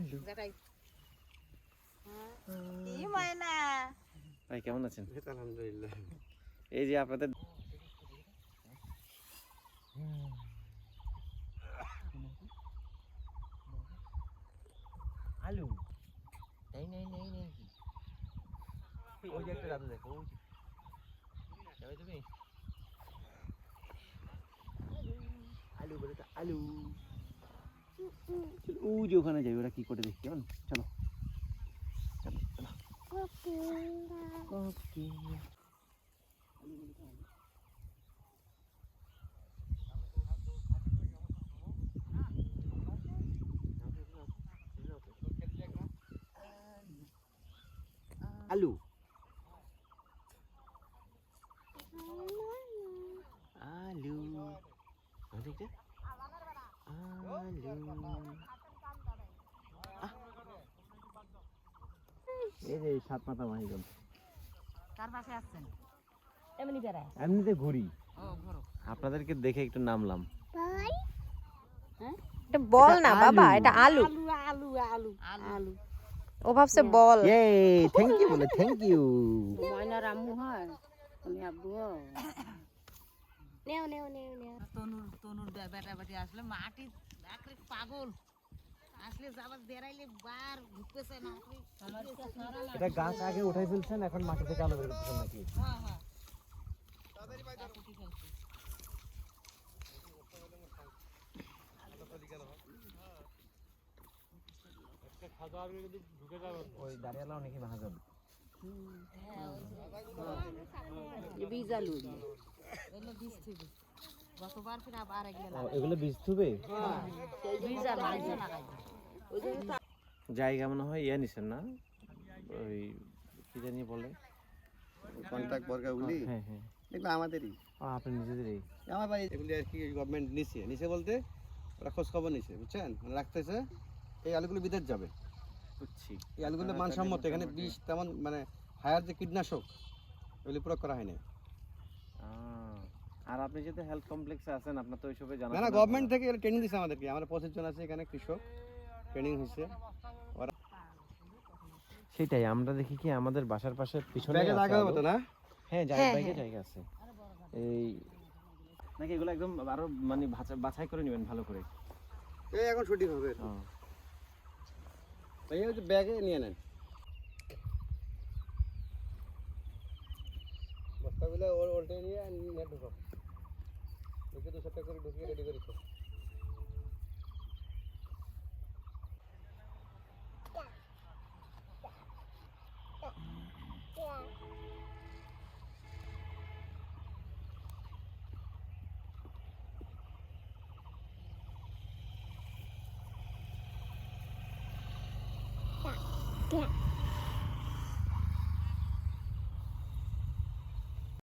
আলু কি ময়না ভাই কেমন আছেন? আলহামদুলিল্লাহ। এই যে আপনাদের আলু নেই নেই নেই নেই ওই যে একটা দাদু দেখো ওই যাবে তুমি আলু বলে তো আলু ও যে ওখানে যাই ওরা কি করে দেখি কেমন চলো চলো চলো ওকে আলু আলু দেখতে আলু এই যে সাত মাথা মাহিগম কার পাশে আছেন এমনি বেড়ায় এমনিতে ঘুরি ও ঘোরো আপনাদেরকে দেখে একটু নামলাম এটা বল না বাবা, এটা আলু। আলু আলু আলু ও ভাবছে বল। এই থ্যাংক ইউ বলে থ্যাংক ইউ ময়নার আম্মু হয় উনি আব্বু নেও নেও নেও নেও তনুর বেটা বেটি আসলে মাটি একরে পাগল আসলে যাবার বেড়াইলে বার ঘুরতেছে না এটা গাছ আগে উঠাই ফেলছেন এখন মাটি থেকে আলো বের করতেছেন নাকি? হ্যাঁ হ্যাঁ ওই দাঁড়িয়ালাও নাকি মহাজন বীজ আলু এগুলো বীজ থেকে গতবার ফির আবার এগুলো এগুলো বীজ থুবে বীজ আলু লাগাই ওই জন্য জায়গা মনে হয় ইয়ে নিছেন না ওই কি জানি বলে কন্ট্রাক্ট বর্গাগুলি হ্যাঁ হ্যাঁ এগুলো আমাদেরই আপনি নিজেদেরই আমার বাড়ি এগুলি আর কি গভর্নমেন্ট নিছে বলতে ওরা খোঁজ খবর নিছে বুঝছেন মানে রাখতেছে এই আলুগুলো বিদেশ যাবে বুঝছি এই আলুগুলো মানসম্মত এখানে বিষ তেমন মানে হায়ার যে কীটনাশক এগুলি প্রয়োগ করা হয়নি আর আপনি যেহেতু হেলথ কমপ্লেক্সে আছেন আপনার তো ওইসবে জানা না না গভর্নমেন্ট থেকে ট্রেনিং দিছে আমাদেরকে আমরা 25 জন আছে এখানে কৃষক ট্রেনিং হয়েছে সেটাই আমরা দেখি কি আমাদের বাসার পাশে পিছনে ব্যাগে আছে লাগাবে আলু। তো না হ্যাঁ জায়গা জায়গা আছে এই নাকি এগুলো একদম আরো মানে বাছাই করে নেবেন ভালো করে এই এখন শুটিং হবে এই হচ্ছে ব্যাগে নিয়ে নেন বস্তাগুলো উল্টে নিয়ে নেট ঢুকাও ঢুকে 2 সপ্তাহ করে ঢুকিয়ে রেডি করেছো Yeah.